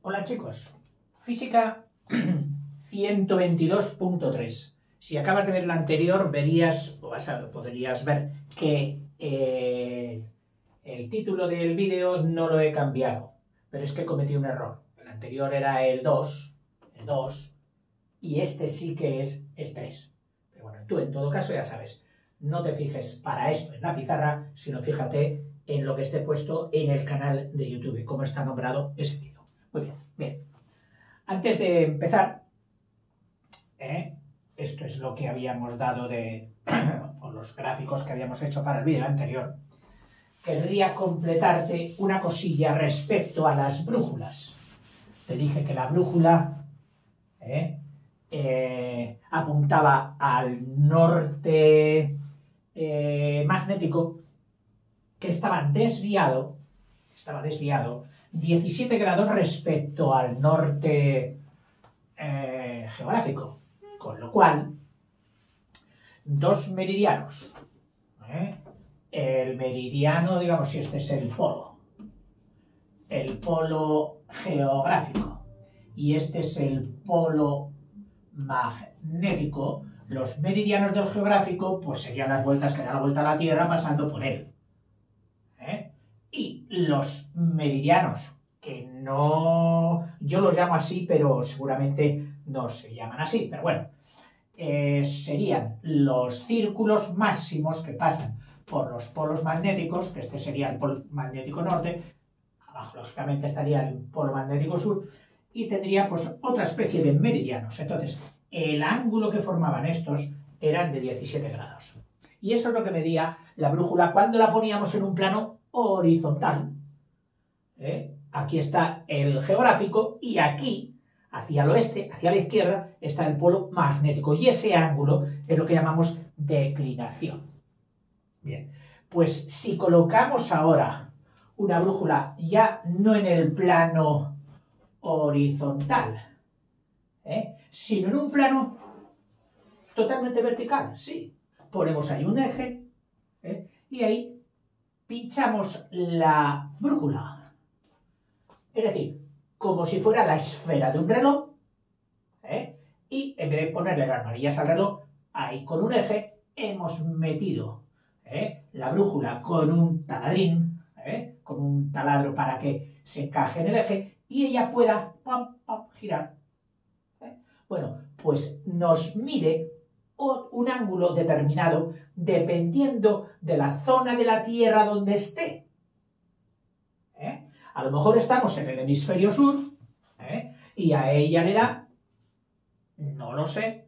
Hola chicos, física 122.3. Si acabas de ver la anterior, verías, podrías ver que el título del vídeo no lo he cambiado, pero es que cometí un error. El anterior era el 2, y este sí que es el 3. Pero bueno, tú en todo caso ya sabes, no te fijes para esto en la pizarra, sino fíjate en lo que esté puesto en el canal de YouTube, cómo está nombrado ese vídeo. Muy bien, bien. Antes de empezar, esto es lo que habíamos dado o los gráficos que habíamos hecho para el vídeo anterior. Querría completarte una cosilla respecto a las brújulas. Te dije que la brújula apuntaba al norte magnético, que estaba desviado 17 grados respecto al norte geográfico, con lo cual dos meridianos, el meridiano, digamos, si este es el polo geográfico y este es el polo magnético, los meridianos del geográfico pues serían las vueltas que da la vuelta a la Tierra pasando por él. Y los meridianos, que no, yo los llamo así, pero seguramente no se llaman así, pero bueno, serían los círculos máximos que pasan por los polos magnéticos, que este sería el polo magnético norte, abajo lógicamente estaría el polo magnético sur, y tendría pues otra especie de meridianos. Entonces, el ángulo que formaban estos eran de 17 grados. Y eso es lo que medía la brújula cuando la poníamos en un plano horizontal. Aquí está el geográfico y aquí, hacia el oeste, hacia la izquierda, está el polo magnético. Y ese ángulo es lo que llamamos declinación. Bien, pues si colocamos ahora una brújula ya no en el plano horizontal, sino en un plano totalmente vertical, sí. Ponemos ahí un eje y ahí pinchamos la brújula. Es decir, como si fuera la esfera de un reloj, y en vez de ponerle las manillas al reloj, ahí con un eje hemos metido la brújula con un taladrín, con un taladro para que se encaje en el eje y ella pueda girar. Bueno, pues nos mide un ángulo determinado dependiendo de la zona de la Tierra donde esté. A lo mejor estamos en el hemisferio sur y a ella le da, no lo sé,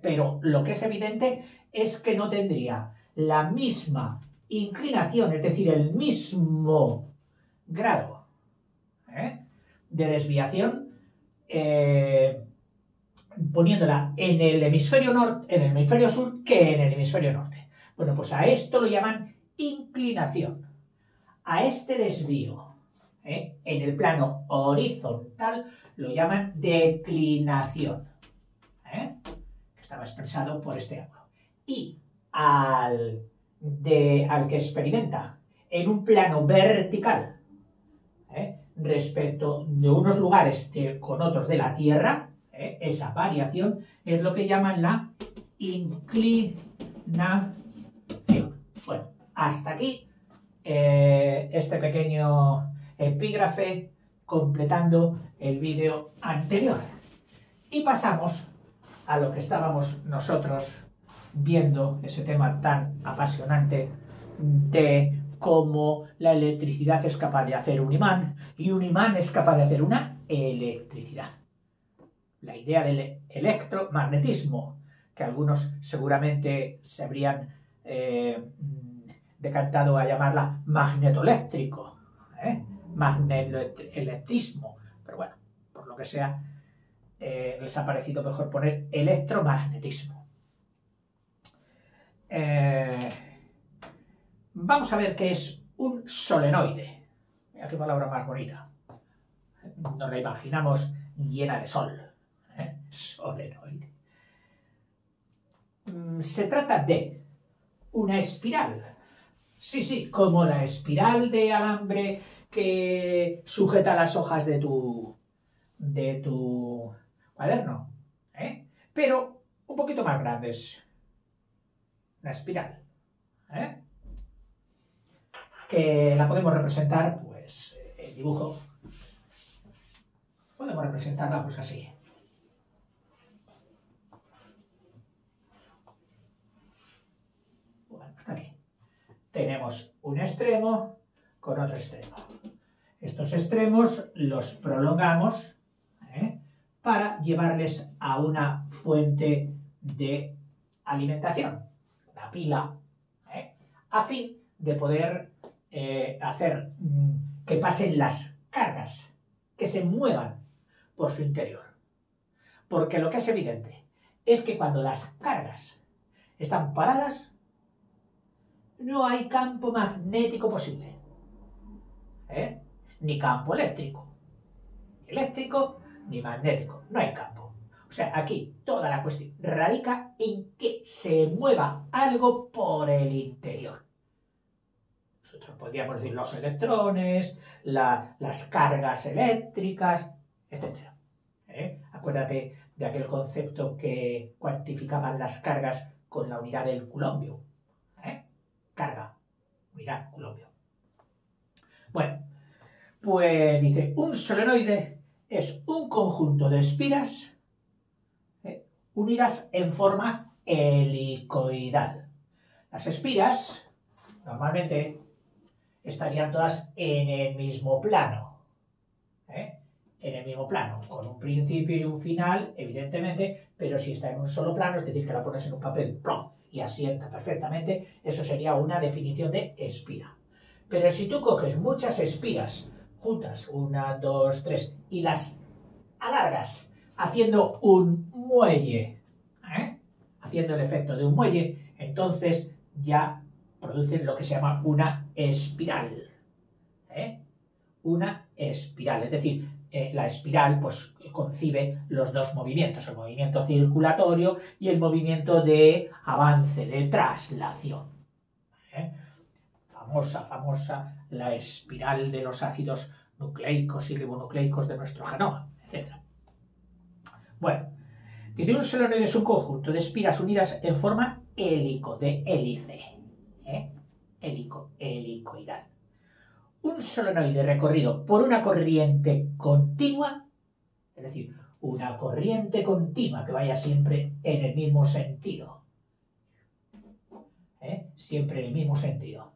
pero lo que es evidente es que no tendría la misma inclinación, es decir, el mismo grado de desviación poniéndola en el hemisferio norte, en el hemisferio sur, que en el hemisferio norte. Bueno, pues a esto lo llaman inclinación. A este desvío en el plano horizontal lo llaman declinación, que estaba expresado por este ángulo. Y al que experimenta en un plano vertical respecto de unos lugares con otros de la Tierra, esa variación es lo que llaman la inclinación. Bueno, hasta aquí este pequeño epígrafe completando el vídeo anterior. Y pasamos a lo que estábamos nosotros viendo, ese tema tan apasionante de cómo la electricidad es capaz de hacer un imán y un imán es capaz de hacer una electricidad. La idea del electromagnetismo, que algunos seguramente se habrían decantado a llamarla magnetoeléctrico, magnetoelectrismo, pero bueno, por lo que sea, les ha parecido mejor poner electromagnetismo. Vamos a ver qué es un solenoide. Mira qué palabra más bonita. Nos la imaginamos llena de sol. Solenoide. Se trata de una espiral. Sí, como la espiral de alambre que sujeta las hojas de tu de tu cuaderno, ¿eh? Pero un poquito más grandes. La espiral, ¿eh? Que la podemos representar, pues, el dibujo. Podemos representarla, pues, así. Bueno, hasta aquí. Tenemos un extremo con otro extremo. Estos extremos los prolongamos, ¿eh? Para llevarles a una fuente de alimentación, una pila, ¿eh? A fin de poder hacer que pasen las cargas, que se muevan por su interior. Porque lo que es evidente es que cuando las cargas están paradas, no hay campo magnético posible, ¿eh? Ni campo eléctrico ni magnético, no hay campo. O sea, aquí toda la cuestión radica en que se mueva algo por el interior. Nosotros podríamos decir los electrones, las cargas eléctricas, etc. Acuérdate de aquel concepto que cuantificaban las cargas con la unidad del culombio. Carga, unidad, culombio. Bueno, pues dice, un solenoide es un conjunto de espiras unidas en forma helicoidal. Las espiras normalmente estarían todas en el mismo plano, en el mismo plano, con un principio y un final, evidentemente, pero si está en un solo plano, es decir, que la pones en un papel, ¡plum!, y asienta perfectamente, eso sería una definición de espira. Pero si tú coges muchas espiras juntas, 1, 2, 3, y las alargas haciendo un muelle, haciendo el efecto de un muelle, entonces ya producen lo que se llama una espiral. Una espiral, es decir, la espiral pues concibe los dos movimientos, el movimiento circulatorio y el movimiento de avance, de traslación. Famosa la espiral de los ácidos nucleicos y ribonucleicos de nuestro genoma, etc. Bueno, dice un solenoide es un conjunto de espiras unidas en forma hélico, de hélice, helicoidal. Un solenoide recorrido por una corriente continua, es decir, una corriente continua que vaya siempre en el mismo sentido, siempre en el mismo sentido.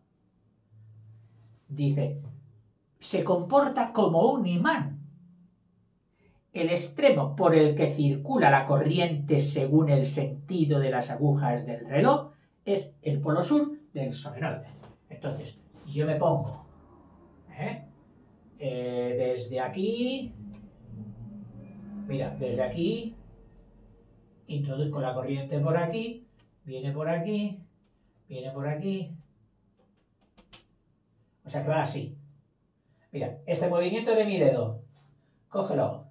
Dice, se comporta como un imán. El extremo por el que circula la corriente según el sentido de las agujas del reloj es el polo sur del solenoide. Entonces, yo me pongo desde aquí, mira, desde aquí, introduzco la corriente por aquí, viene por aquí, viene por aquí, o sea que va así. Mira, este movimiento de mi dedo, cógelo,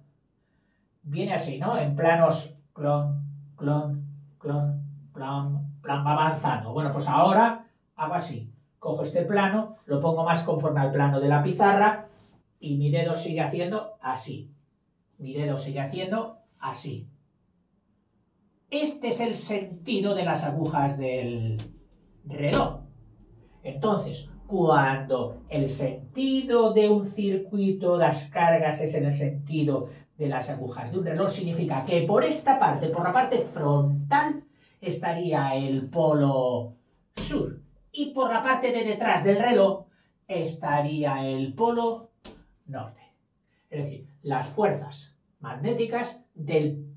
viene así, ¿no? En planos, clon, clon, clon, plan, plan, va avanzando. Bueno, pues ahora hago así. Cojo este plano, lo pongo más conforme al plano de la pizarra y mi dedo sigue haciendo así. Mi dedo sigue haciendo así. Este es el sentido de las agujas del reloj. Entonces, cuando el sentido de un circuito, las cargas es en el sentido de las agujas de un reloj, significa que por esta parte, por la parte frontal, estaría el polo sur. Y por la parte de detrás del reloj estaría el polo norte. Es decir, las fuerzas magnéticas del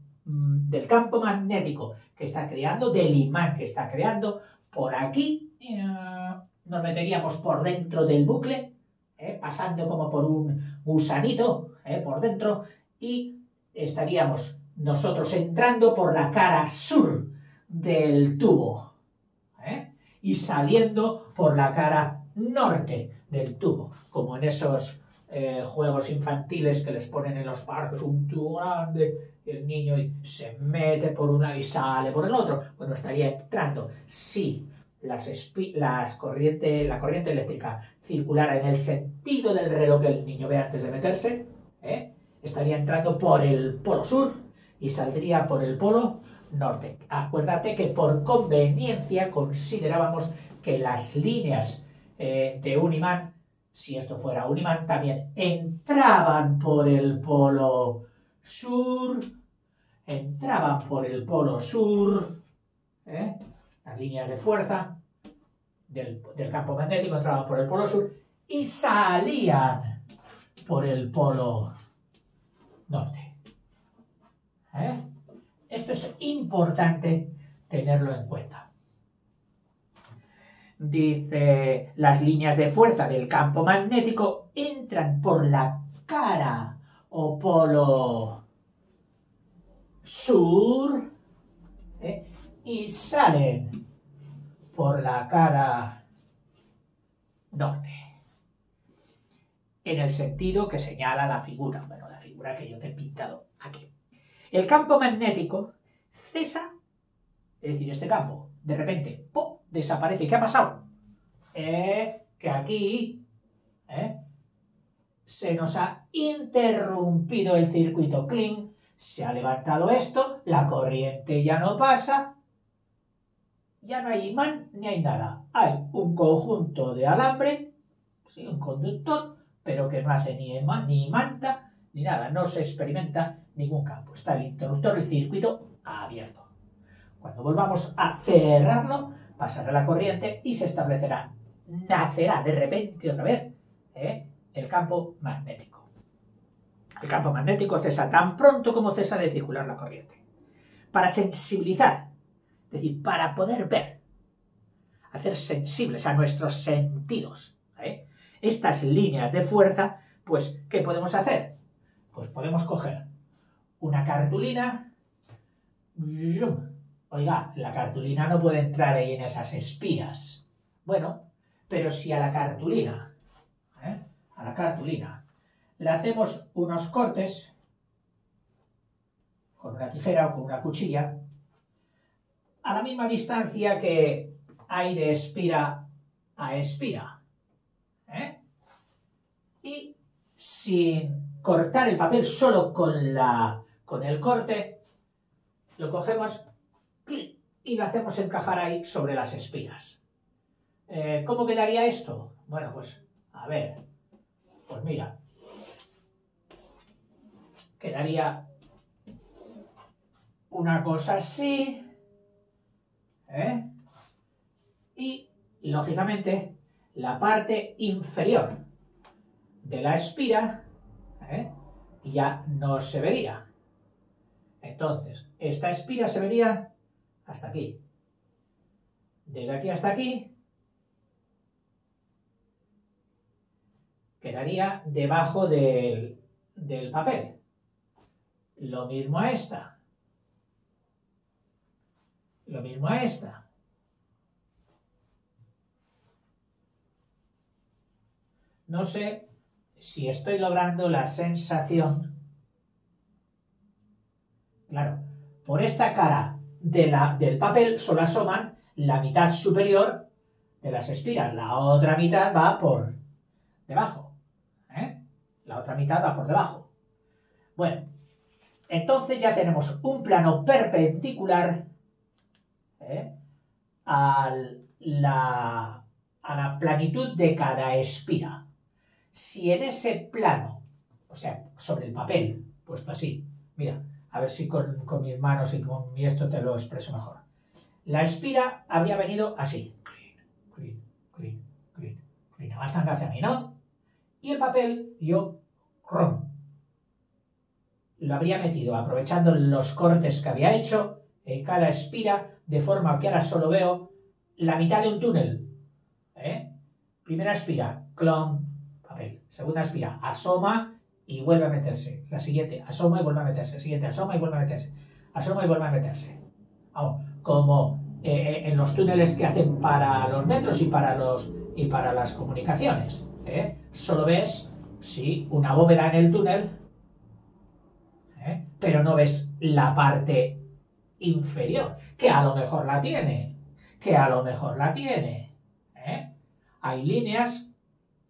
campo magnético que está creando, del imán que está creando, por aquí nos meteríamos por dentro del bucle, pasando como por un gusanito por dentro, y estaríamos nosotros entrando por la cara sur del tubo y saliendo por la cara norte del tubo, como en esos juegos infantiles que les ponen en los parques, un tubo grande, y el niño se mete por un lado y sale por el otro. Bueno, estaría entrando si la corriente eléctrica circulara en el sentido del reloj que el niño ve antes de meterse, estaría entrando por el polo sur y saldría por el polo norte. Acuérdate que por conveniencia considerábamos que las líneas de un imán, si esto fuera un imán, también entraban por el polo sur, las líneas de fuerza del campo magnético entraban por el polo sur y salían por el polo norte. Esto es importante tenerlo en cuenta. Dice, las líneas de fuerza del campo magnético entran por la cara o polo sur y salen por la cara norte. En el sentido que señala la figura, bueno, la figura que yo te he pintado aquí. El campo magnético cesa, es decir, este campo, de repente, ¡pum!, desaparece. ¿Qué ha pasado? Que aquí se nos ha interrumpido el circuito clean, se ha levantado esto, la corriente ya no pasa, ya no hay imán ni hay nada. Hay un conjunto de alambre, ¿sí?, un conductor, pero que no hace ni imanta ni nada, no se experimenta ningún campo. Está el interruptor, el circuito abierto. Cuando volvamos a cerrarlo, pasará la corriente y se establecerá, nacerá de repente otra vez el campo magnético. El campo magnético cesa tan pronto como cesa de circular la corriente. Para sensibilizar, es decir, para poder ver, hacer sensibles a nuestros sentidos estas líneas de fuerza, pues, ¿qué podemos hacer? Pues podemos coger una cartulina. Oiga, la cartulina no puede entrar ahí en esas espiras. Bueno, pero si a la cartulina le hacemos unos cortes con una tijera o con una cuchilla a la misma distancia que hay de espira a espira, y sin cortar el papel, solo con el corte, lo cogemos y lo hacemos encajar ahí sobre las espiras. ¿Cómo quedaría esto? Bueno, pues, a ver, pues mira, quedaría una cosa así, y, lógicamente, la parte inferior de la espira ya no se vería. Entonces, esta espira se vería hasta aquí. Desde aquí hasta aquí quedaría debajo del papel. Lo mismo a esta. Lo mismo a esta. No sé si estoy logrando la sensación. Claro, por esta cara del papel solo asoman la mitad superior de las espiras. La otra mitad va por debajo. La otra mitad va por debajo. Bueno, entonces ya tenemos un plano perpendicular a la planitud de cada espira. Si en ese plano, o sea, sobre el papel, puesto así, mira, a ver si con mis manos y con mi esto te lo expreso mejor. La espira habría venido así, avanzando hacia mí, ¿no? Y el papel, yo, lo habría metido, aprovechando los cortes que había hecho en cada espira, de forma que ahora solo veo la mitad de un túnel. Primera espira, clon, papel. Segunda espira, asoma y vuelve a meterse. La siguiente, asoma y vuelve a meterse. La siguiente, asoma y vuelve a meterse. Asoma y vuelve a meterse. Vamos, como en los túneles que hacen para los metros y para las comunicaciones. Solo ves, sí, una bóveda en el túnel, pero no ves la parte inferior, que a lo mejor la tiene. Hay líneas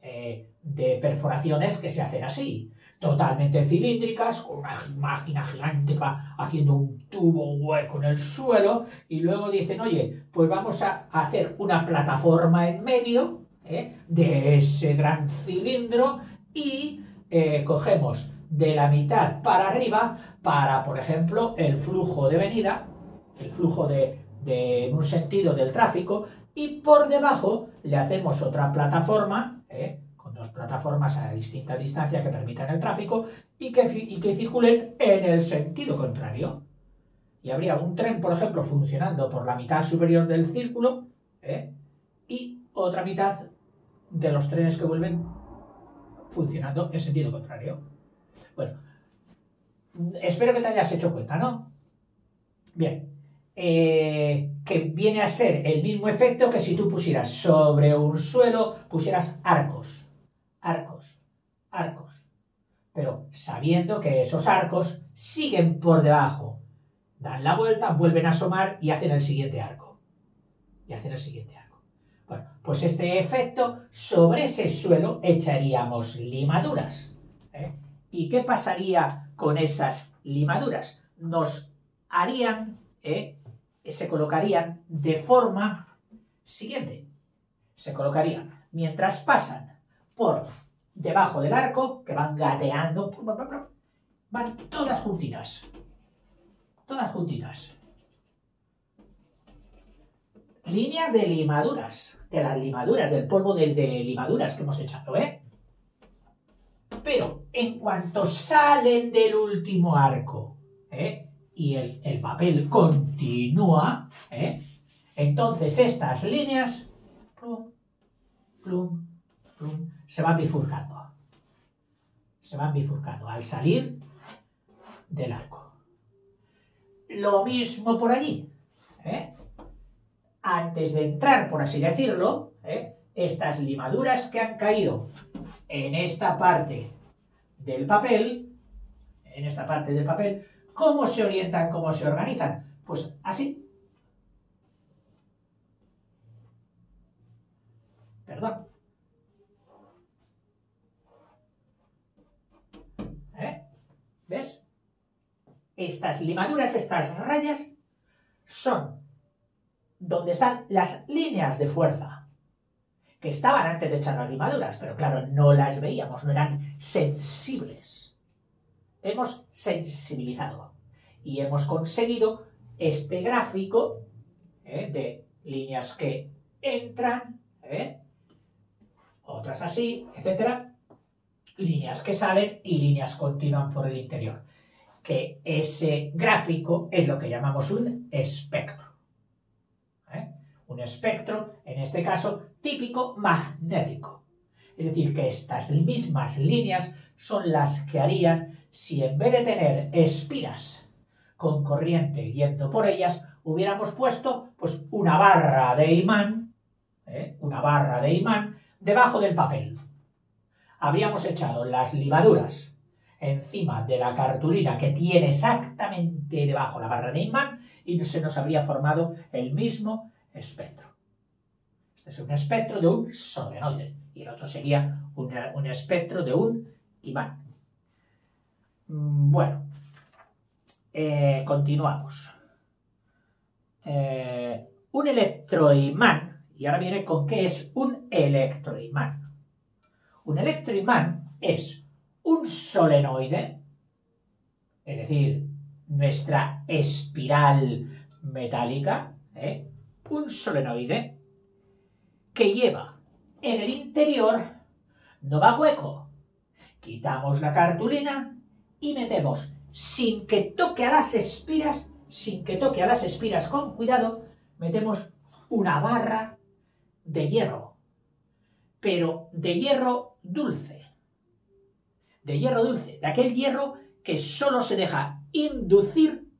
de perforaciones que se hacen así, totalmente cilíndricas, con una máquina gigante que va haciendo un tubo hueco en el suelo, y luego dicen, oye, pues vamos a hacer una plataforma en medio de ese gran cilindro y cogemos de la mitad para arriba para, por ejemplo, el flujo de venida, el flujo en un sentido del tráfico, y por debajo le hacemos otra plataforma, con dos plataformas a distinta distancia que permitan el tráfico y que circulen en el sentido contrario. Y habría un tren, por ejemplo, funcionando por la mitad superior del círculo y otra mitad de los trenes que vuelven funcionando en sentido contrario. Bueno, espero que te hayas hecho cuenta, ¿no? Bien. Que viene a ser el mismo efecto que si tú pusieras sobre un suelo, pusieras arcos, arcos, arcos, pero sabiendo que esos arcos siguen por debajo, dan la vuelta, vuelven a asomar y hacen el siguiente arco, y hacen el siguiente arco. Bueno, pues este efecto, sobre ese suelo echaríamos limaduras, ¿y qué pasaría con esas limaduras? Nos harían se colocarían de forma siguiente. Se colocarían mientras pasan por debajo del arco, que van gateando, van todas juntitas. Todas juntitas. Líneas de limaduras. De las limaduras, del polvo de limaduras que hemos echado, Pero en cuanto salen del último arco, y el papel continúa, entonces estas líneas plum, plum, plum, se van bifurcando. Se van bifurcando al salir del arco. Lo mismo por allí. Antes de entrar, por así decirlo, estas limaduras que han caído en esta parte del papel, ¿cómo se orientan, cómo se organizan? Pues así. Perdón. ¿Ves? Estas limaduras, estas rayas, son donde están las líneas de fuerza, que estaban antes de echar las limaduras, pero claro, no las veíamos, no eran sensibles. Hemos sensibilizado y hemos conseguido este gráfico de líneas que entran, otras así, etcétera, líneas que salen y líneas continúan por el interior. Que ese gráfico es lo que llamamos un espectro. Un espectro, en este caso, típico magnético. Es decir, que estas mismas líneas son las que harían si en vez de tener espiras con corriente yendo por ellas, hubiéramos puesto pues una barra de imán, debajo del papel. Habríamos echado las limaduras encima de la cartulina que tiene exactamente debajo la barra de imán y se nos habría formado el mismo espectro. Este es un espectro de un solenoide y el otro sería un espectro de un imán. Bueno, continuamos. Un electroimán, y ahora viene con qué es un electroimán. Un electroimán es un solenoide, es decir, nuestra espiral metálica, un solenoide que lleva en el interior, no va hueco, quitamos la cartulina y metemos, sin que toque a las espiras con cuidado, metemos una barra de hierro, pero de hierro dulce, de aquel hierro que solo se deja inducir,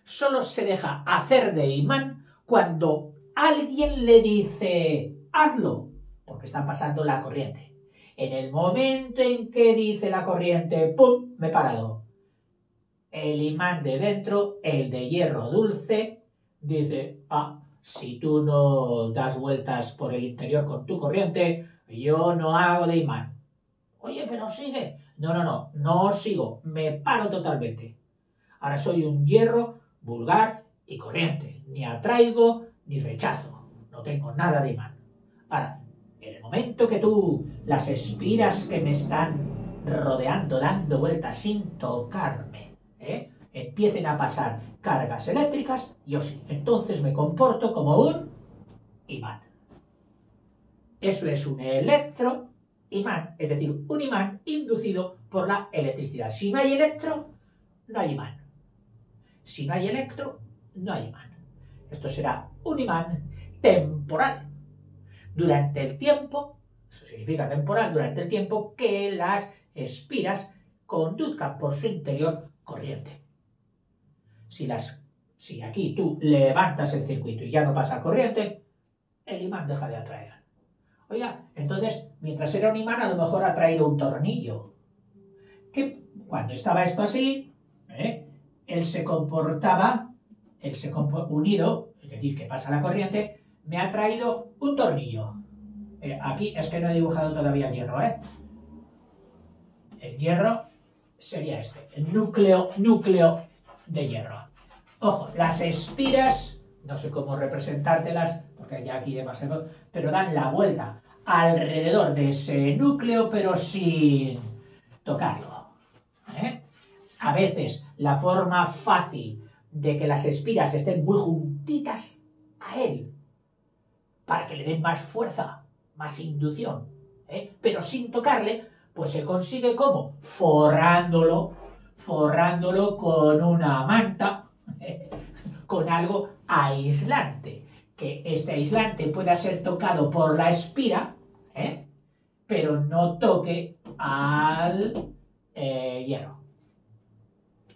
solo se deja hacer de imán cuando alguien le dice, hazlo, porque está pasando la corriente. En el momento en que dice la corriente, ¡pum!, me he parado. El imán de dentro, el de hierro dulce, dice, si tú no das vueltas por el interior con tu corriente, yo no hago de imán. Oye, pero sigue. no sigo, me paro totalmente. Ahora soy un hierro vulgar y corriente, ni atraigo ni rechazo, no tengo nada de imán. Ahora, en el momento que tú las espiras que me están rodeando, dando vueltas sin tocarme, empiecen a pasar cargas eléctricas, yo sí, entonces me comporto como un imán. Eso es un electroimán, es decir, un imán inducido por la electricidad. Si no hay electro, no hay imán. Si no hay electro, no hay imán. Esto será un imán temporal. Durante el tiempo, eso significa temporal, durante el tiempo que las espiras conduzcan por su interior corriente. Si aquí tú levantas el circuito y ya no pasa corriente, el imán deja de atraer. Oiga, entonces, mientras era un imán, a lo mejor ha traído un tornillo. Que cuando estaba esto así, él se comportaba unido, es decir, que pasa la corriente, me ha traído un tornillo. Aquí es que no he dibujado todavía el hierro, El hierro sería este, el núcleo de hierro. Ojo, las espiras, no sé cómo representártelas, porque ya aquí demasiado, pero dan la vuelta alrededor de ese núcleo, pero sin tocarlo. A veces la forma fácil de que las espiras estén muy juntitas a él, para que le den más fuerza, más inducción, pero sin tocarle, pues se consigue ¿cómo? Forrándolo con una manta, con algo aislante, que este aislante pueda ser tocado por la espira, pero no toque al hierro.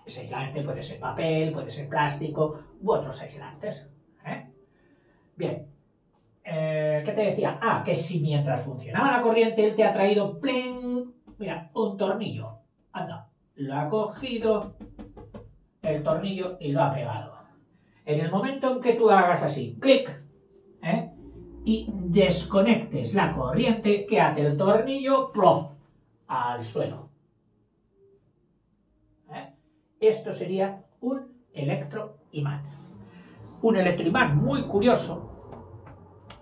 Ese aislante puede ser papel, puede ser plástico u otros aislantes. Bien, ¿qué te decía? Que si mientras funcionaba la corriente él te ha traído, ¡pling! Mira, un tornillo. Anda, lo ha cogido el tornillo y lo ha pegado. En el momento en que tú hagas así, clic, y desconectes la corriente, ¿qué hace el tornillo? ¡Plof! Al suelo. Esto sería un electroimán. Un electroimán muy curioso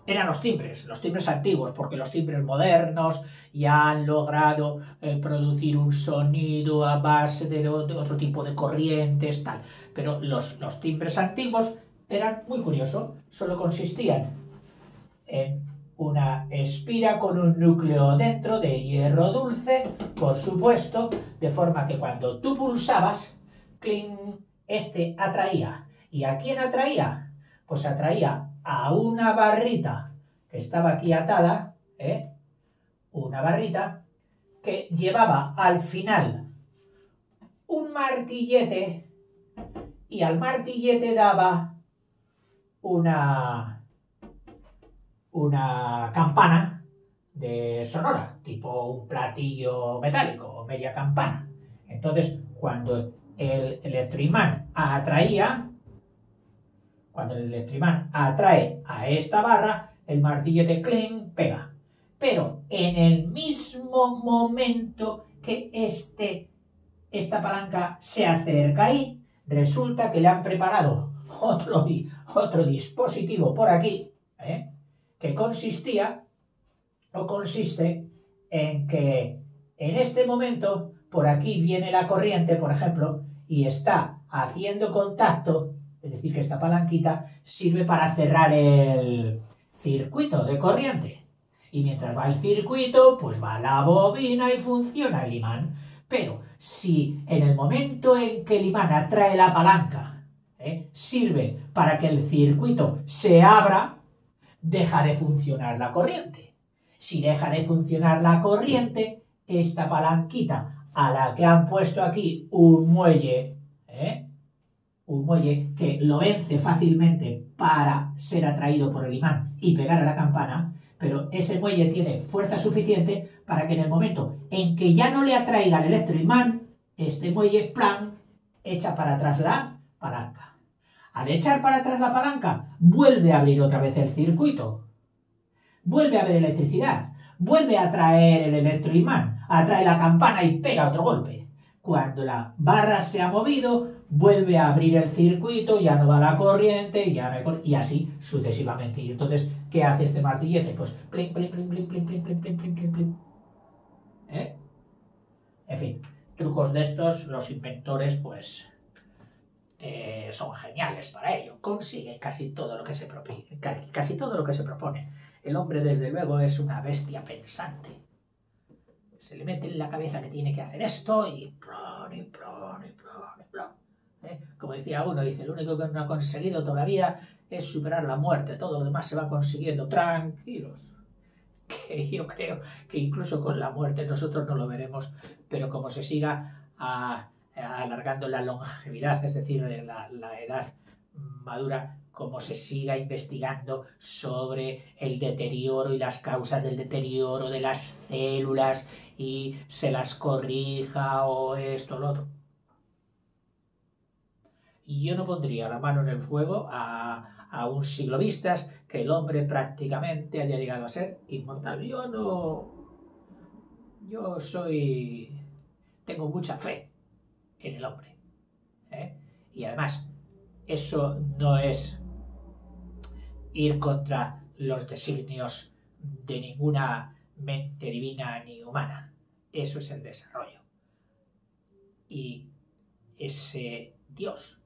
eran los timbres antiguos, porque los timbres modernos ya han logrado producir un sonido a base de otro tipo de corrientes, tal. Pero los timbres antiguos eran muy curiosos, solo consistían en una espira con un núcleo dentro de hierro dulce, por supuesto, de forma que cuando tú pulsabas, ¡cling!, este atraía. ¿Y a quién atraía? Pues atraía a una barrita que estaba aquí atada, una barrita que llevaba al final un martillete y al martillete daba una campana de sonora, tipo un platillo metálico o media campana. Entonces, cuando el electroimán atrae a esta barra, el martillete cling pega. Pero en el mismo momento que esta palanca se acerca ahí, resulta que le han preparado otro dispositivo por aquí, que consiste en que en este momento por aquí viene la corriente, por ejemplo, y está haciendo contacto, es decir, que esta palanquita sirve para cerrar el circuito de corriente. Y mientras va el circuito, pues va la bobina y funciona el imán. Pero si en el momento en que el imán atrae la palanca, sirve para que el circuito se abra, deja de funcionar la corriente. Si deja de funcionar la corriente, esta palanquita a la que han puesto aquí un muelle que lo vence fácilmente para ser atraído por el imán y pegar a la campana, pero ese muelle tiene fuerza suficiente para que en el momento en que ya no le atraiga el electroimán, este muelle, plan, echa para atrás la palanca. Al echar para atrás la palanca, vuelve a abrir otra vez el circuito, vuelve a haber electricidad, vuelve a atraer el electroimán. atrae la campana y pega otro golpe. Cuando la barra se ha movido, vuelve a abrir el circuito, ya no va la corriente, y así sucesivamente. Y entonces, ¿qué hace este martillete? Pues plin, plin, plin, plin, plin, plin, plin, plin, plin, plin, plin. ¿Eh? En fin, trucos de estos, los inventores, pues, son geniales para ello. Consiguen casi todo lo que se propone. Casi todo lo que se propone. El hombre, desde luego, es una bestia pensante. Se le mete en la cabeza que tiene que hacer esto y plon, y plon, y plon, y plon. Como decía uno, dice, lo único que no ha conseguido todavía es superar la muerte. Todo lo demás se va consiguiendo tranquilos. Que yo creo que incluso con la muerte nosotros no lo veremos, pero como se siga alargando la longevidad, es decir, la edad madura, como se siga investigando sobre el deterioro y las causas del deterioro de las células y se las corrija o esto o lo otro. Y yo no pondría la mano en el fuego a un siglo vistas que el hombre prácticamente haya llegado a ser inmortal. Yo tengo mucha fe en el hombre. Y además, eso no es ir contra los designios de ninguna mente divina ni humana. Eso es el desarrollo. Y ese Dios,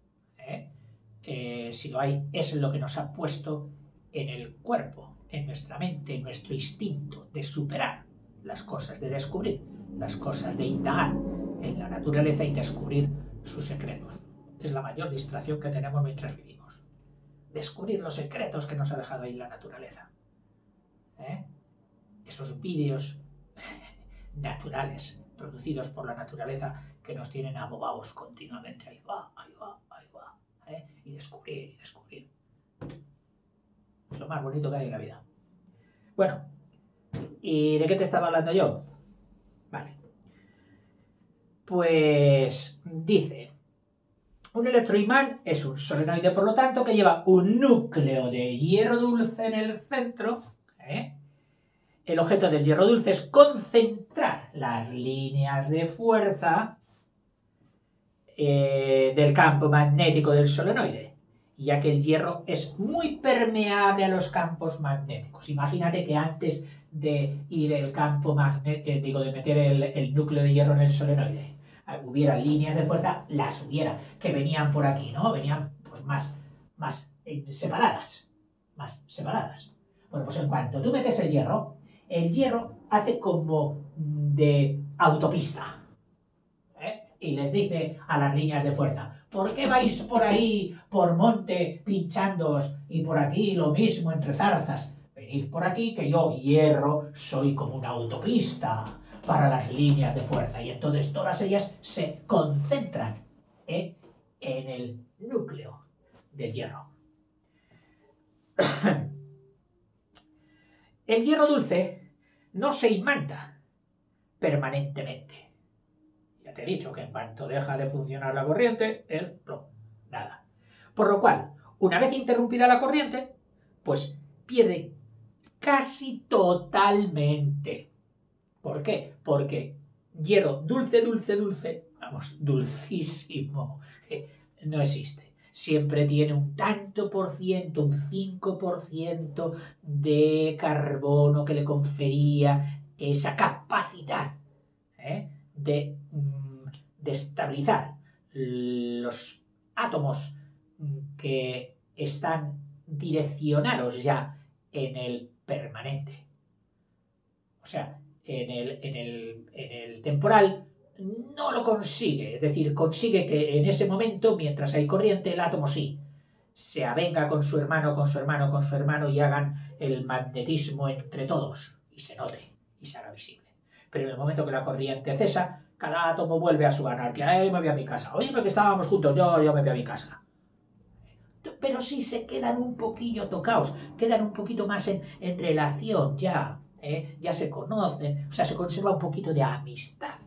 si lo hay, es lo que nos ha puesto en el cuerpo, en nuestra mente, en nuestro instinto de superar las cosas, de descubrir las cosas, de indagar en la naturaleza y descubrir sus secretos. Es la mayor distracción que tenemos mientras vivimos. Descubrir los secretos que nos ha dejado ahí la naturaleza. Esos vídeos naturales producidos por la naturaleza que nos tienen abogados continuamente. Ahí va, ahí va, ahí va. Y descubrir, y descubrir. Es lo más bonito que hay en la vida. Bueno, ¿y de qué te estaba hablando yo? Vale. Pues dice, un electroimán es un solenoide, por lo tanto, que lleva un núcleo de hierro dulce en el centro. El objeto del hierro dulce es concentrar las líneas de fuerza del campo magnético del solenoide, ya que el hierro es muy permeable a los campos magnéticos. Imagínate que antes de ir el campo magnético, de meter el núcleo de hierro en el solenoide, hubiera líneas de fuerza, las hubiera, que venían por aquí, ¿no? Venían pues más separadas. Más separadas. Bueno, pues en cuanto tú metes el hierro hace como de autopista. Y les dice a las líneas de fuerza, ¿por qué vais por ahí, por monte, pinchándoos, y por aquí lo mismo entre zarzas? Venid por aquí, que yo, hierro, soy como una autopista para las líneas de fuerza. Y entonces todas ellas se concentran en el núcleo del hierro. El hierro dulce no se imanta permanentemente. Ya te he dicho que en cuanto deja de funcionar la corriente, nada. Por lo cual, una vez interrumpida la corriente, pues pierde casi totalmente. ¿Por qué? Porque hierro dulce, vamos, dulcísimo, no existe. Siempre tiene un tanto por ciento, un 5% de carbono que le confería esa capacidad de estabilizar los átomos que están direccionados ya en el permanente. O sea, en el temporal no lo consigue. Es decir, consigue que en ese momento, mientras hay corriente, el átomo sí se avenga con su hermano y hagan el magnetismo entre todos y se note y se haga visible. Pero en el momento que la corriente cesa, cada átomo vuelve a su anarquía. Me voy a mi casa. Oye, porque estábamos juntos, yo me voy a mi casa. Pero sí se quedan un poquillo tocados, quedan un poquito más en relación ya. Ya se conocen, o sea, se conserva un poquito de amistad.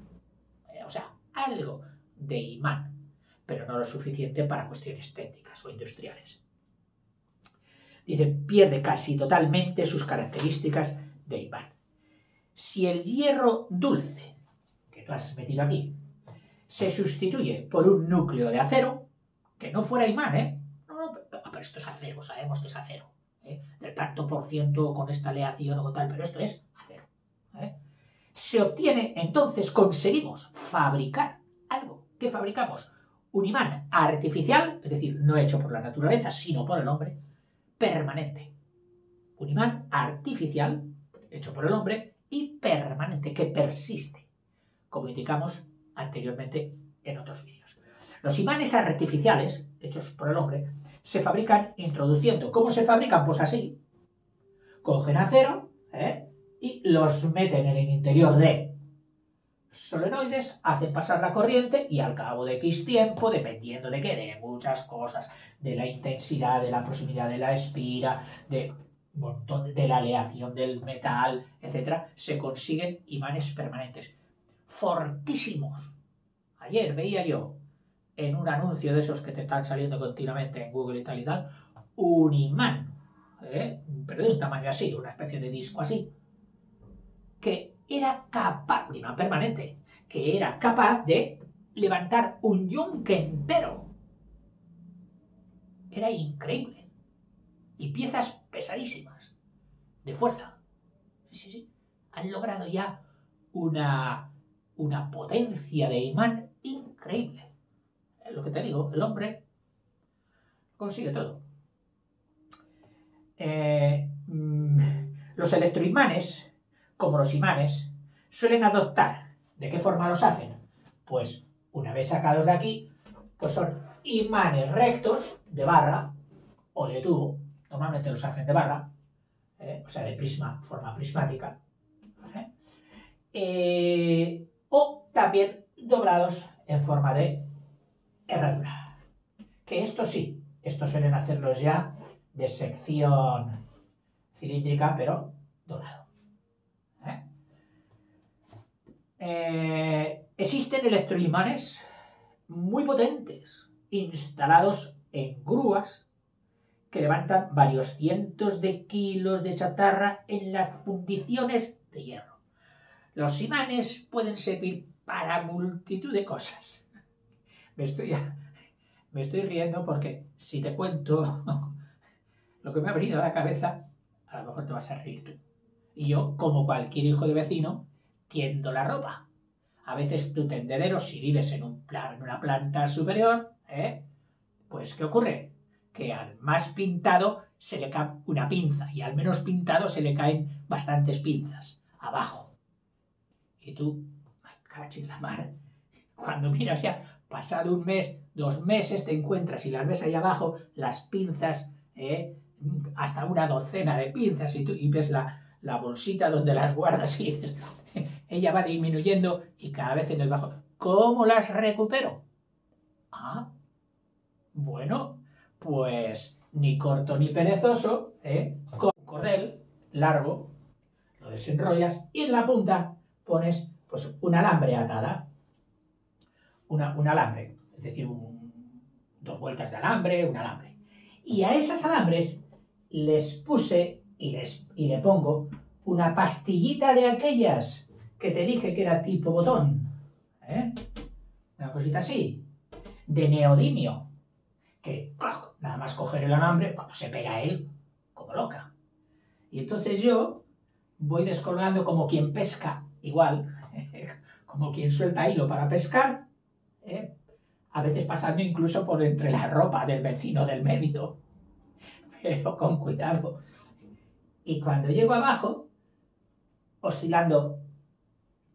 O sea, algo de imán, pero no lo suficiente para cuestiones técnicas o industriales. Dice, pierde casi totalmente sus características de imán. Si el hierro dulce lo has metido aquí. Se sustituye por un núcleo de acero, que no fuera imán, ¿eh? No, pero esto es acero, sabemos que es acero, ¿eh? Del tanto por ciento con esta aleación o tal, pero esto es acero, ¿eh? Se obtiene, entonces conseguimos fabricar algo. ¿Qué fabricamos? Un imán artificial, es decir, no hecho por la naturaleza, sino por el hombre, permanente. Un imán artificial, hecho por el hombre, y permanente, que persiste, como indicamos anteriormente en otros vídeos. Los imanes artificiales, hechos por el hombre, se fabrican introduciendo. ¿Cómo se fabrican? Pues así. Cogen acero, y los meten en el interior de solenoides, hacen pasar la corriente y al cabo de X tiempo, dependiendo de qué, de muchas cosas, de la intensidad, de la proximidad de la espira, de un montón de la aleación del metal, etcétera, se consiguen imanes permanentes. Fortísimos. Ayer veía yo en un anuncio de esos que te están saliendo continuamente en Google y tal, un imán, pero de un tamaño así, una especie de disco así, que era capaz, un imán permanente, que era capaz de levantar un yunque entero. Era increíble. Y piezas pesadísimas, de fuerza. Sí. Han logrado ya una potencia de imán increíble. Es lo que te digo, el hombre consigue todo. Los electroimanes, como los imanes, suelen adoptar. ¿De qué forma los hacen? Pues una vez sacados de aquí, pues son imanes rectos de barra o de tubo. Normalmente los hacen de barra, o sea, de prisma, forma prismática. O también doblados en forma de herradura. Que esto sí, estos suelen hacerlos ya de sección cilíndrica, pero doblado. Existen electroimanes muy potentes, instalados en grúas, que levantan varios cientos de kilos de chatarra en las fundiciones de hierro. Los imanes pueden servir para multitud de cosas. Me estoy riendo porque si te cuento lo que me ha venido a la cabeza, a lo mejor te vas a reír tú. Y yo, como cualquier hijo de vecino, tiendo la ropa. A veces tu tendedero, si vives en una planta superior, pues ¿qué ocurre? Que al más pintado se le cae una pinza y al menos pintado se le caen bastantes pinzas abajo. Y tú, cachis la mar, cuando miras ya, pasado un mes, 2 meses, te encuentras y las ves ahí abajo, las pinzas, hasta una docena de pinzas, y ves la bolsita donde las guardas y dices, ella va disminuyendo y cada vez en el bajo. ¿Cómo las recupero? Ah, bueno, pues ni corto ni perezoso, con un cordel largo, lo desenrollas y en la punta pones pues un alambre atada. Un alambre, es decir, 2 vueltas de alambre, un alambre. Y a esas alambres les puse y le pongo una pastillita de aquellas que te dije que era tipo botón, una cosita así, de neodimio, que nada más coger el alambre, se pega él como loca. Y entonces yo voy descolgando como quien pesca, igual, como quien suelta hilo para pescar, a veces pasando incluso por entre la ropa del vecino del medio, pero con cuidado. Y cuando llego abajo, oscilando,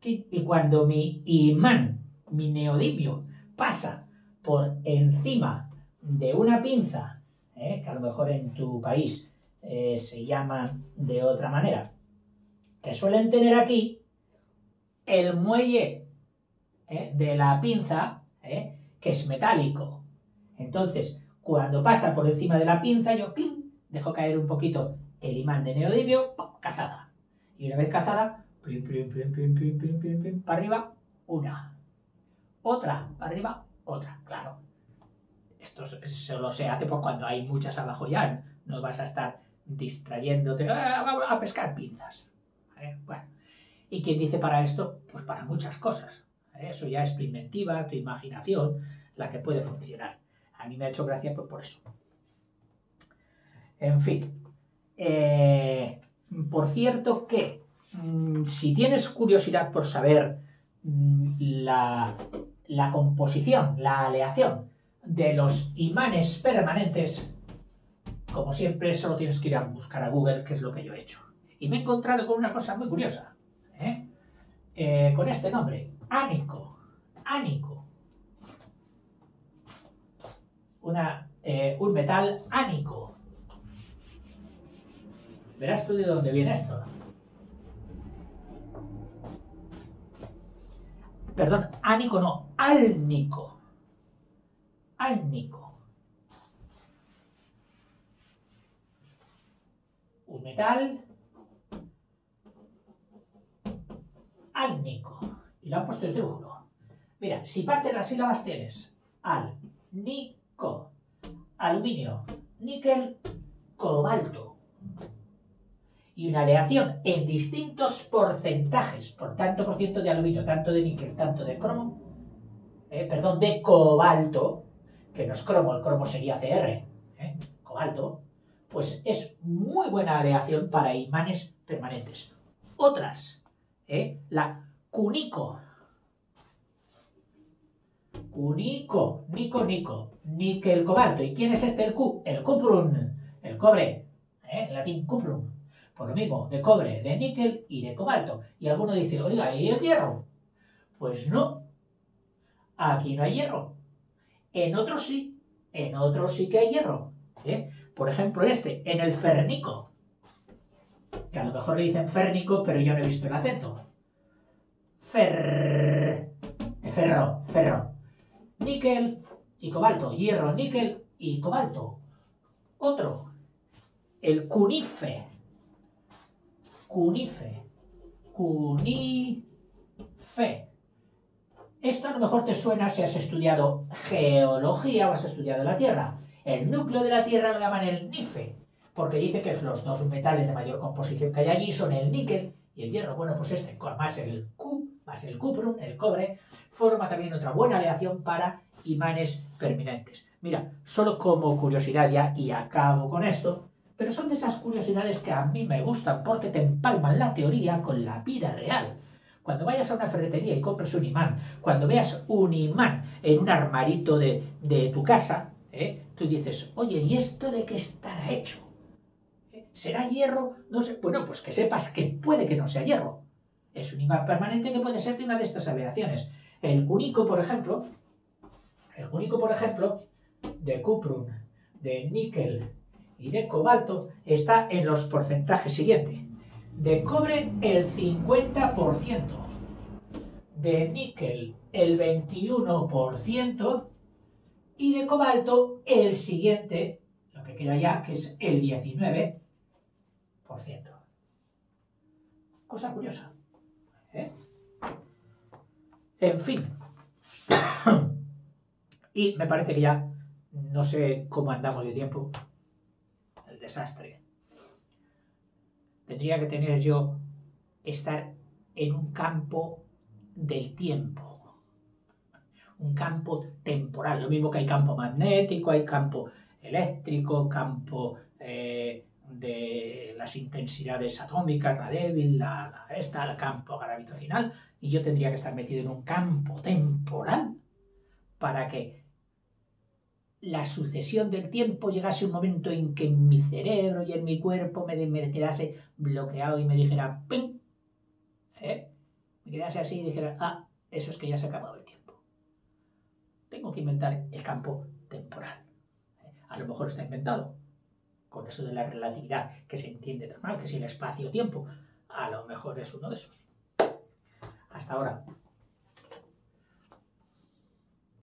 y cuando mi imán, mi neodimio, pasa por encima de una pinza, que a lo mejor en tu país se llama de otra manera, que suelen tener aquí, el muelle de la pinza, que es metálico. Entonces, cuando pasa por encima de la pinza, yo dejo caer un poquito el imán de neodimio, cazada. Y una vez cazada, para arriba, una. Otra, para arriba, otra. Claro, esto solo se hace pues, cuando hay muchas abajo ya. No vas a estar distrayéndote a pescar pinzas. Bueno. ¿Y quién dice para esto? Pues para muchas cosas. Eso ya es tu inventiva, tu imaginación, la que puede funcionar. A mí me ha hecho gracia pues, por eso. En fin. Por cierto que si tienes curiosidad por saber la composición, la aleación de los imanes permanentes, como siempre, solo tienes que ir a buscar a Google, que es lo que yo he hecho. Y me he encontrado con una cosa muy curiosa, con este nombre, ánico. Ánico. Un metal ánico. Verás tú de dónde viene esto. Perdón, ánico no, álnico. Álnico. Un metal álnico. Y lo han puesto desde uno. Mira, si parte de las sílabas tienes al, nico, aluminio, níquel, cobalto. Y una aleación en distintos porcentajes, por tanto por ciento de aluminio, tanto de níquel, tanto de cromo, de cobalto, que no es cromo, el cromo sería Cr, cobalto, pues es muy buena aleación para imanes permanentes. Otras, la cunico, níquel, cobalto. ¿Y quién es este el Q? El cuprum, el cobre, en latín cuprum. Por lo mismo, de cobre, de níquel y de cobalto. Y alguno dice, oiga, ¿y el hierro? Pues no, aquí no hay hierro. En otros sí que hay hierro. Por ejemplo, en el fernico, que a lo mejor le dicen férnico, pero yo no he visto el acento. De ferro. Níquel y cobalto, hierro, níquel y cobalto. Otro, el cunife. Esto a lo mejor te suena si has estudiado geología o has estudiado la Tierra. El núcleo de la Tierra lo llaman el nife, porque dice que los dos metales de mayor composición que hay allí son el níquel y el hierro. Bueno, pues más el Q, más el cuprum, el cobre, forma también otra buena aleación para imanes permanentes. Mira, solo como curiosidad ya, y acabo con esto, pero son de esas curiosidades que a mí me gustan porque te empalman la teoría con la vida real. Cuando vayas a una ferretería y compres un imán, cuando veas un imán en un armarito de tu casa, tú dices, oye, ¿y esto de qué estará hecho? ¿Será hierro? No sé. Bueno, pues que sepas que puede que no sea hierro. Es un imán permanente que puede ser de una de estas aleaciones. El cunico, por ejemplo, de cuprum, de níquel y de cobalto, está en los porcentajes siguientes. De cobre, el 50%. De níquel, el 21%. Y de cobalto, el siguiente, lo que queda ya, que es el 19%. Cosa curiosa. En fin. Y me parece que ya no sé cómo andamos de tiempo. El desastre. Tendría que tener yo estar en un campo del tiempo. Un campo temporal. Lo mismo que hay campo magnético, hay campo eléctrico, campo de las intensidades atómicas, la débil, el campo gravitacional, y yo tendría que estar metido en un campo temporal para que la sucesión del tiempo llegase un momento en que en mi cerebro y en mi cuerpo me quedase bloqueado y me dijera ¡ping! Me quedase así y dijera, eso es que ya se ha acabado el tiempo. Tengo que inventar el campo temporal. A lo mejor está inventado con eso de la relatividad, que se entiende tan mal, que si el espacio-tiempo, a lo mejor es uno de esos. Hasta ahora.